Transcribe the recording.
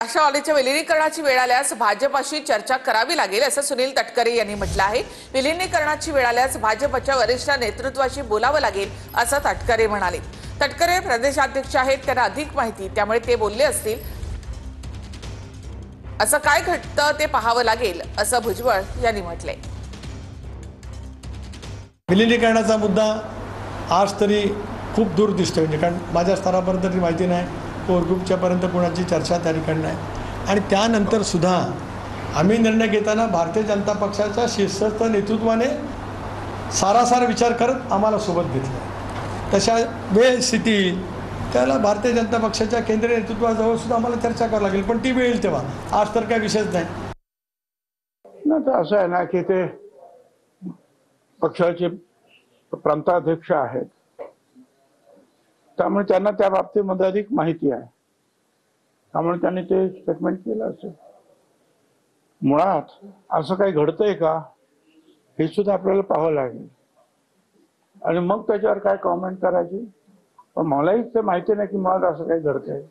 राष्ट्रवादीच्या विलीनीकरणाची वेळ आल्यास भाजपाशी चर्चा करावी लागेल असं सुनील तटकरे यांनी म्हटलं आहे। विलीनीकरणाची वेळ आल्यास भाजपच्या वरिष्ठ नेतृत्वाशी बोलावं लागेल असं तटकरे म्हणाले। तटकरे प्रदेशाध्यक्ष आहेत, त्यांना अधिक माहिती, त्यामुळे ते बोलले असतील। असं काय घडतं ते पाहावं लागेल असं भुजबळ यांनी म्हटलंय। विलीनीकरणाचा मुद्दा आज तरी खूप दूर दिसतोय, म्हणजे कारण माझ्या स्तरापर्यंत तरी माहिती नाही, कोर ग्रुपच्यापर्यंत कोणाची चर्चा त्या ठिकाणी नाही। आणि त्यानंतर सुद्धा आम्ही निर्णय घेताना भारतीय जनता पक्षाच्या शीर्षस्थ नेतृत्वाने सारासार विचार करत आम्हाला सोबत घेतलं। तशा वेळ स्थिती त्याला भारतीय जनता पक्षाच्या केंद्रीय नेतृत्वाजवळ सुद्धा आम्हाला चर्चा करावी लागेल, पण ती वेळ येईल तेव्हा। आज तर काही विषयच नाही ना। तर असं आहे ना की ते पक्षाचे प्रांताध्यक्ष आहेत, त्यामुळे त्यांना त्या बाबतीमध्ये अधिक माहिती आहे, त्यामुळे त्यांनी ते स्टेटमेंट केलं असेल। मुळात असं काही घडतंय का हे सुद्धा आपल्याला पाहावं लागेल आणि मग त्याच्यावर काय कॉमेंट करायची, पण मलाही ते माहिती नाही की मुळात असं काही घडतंय।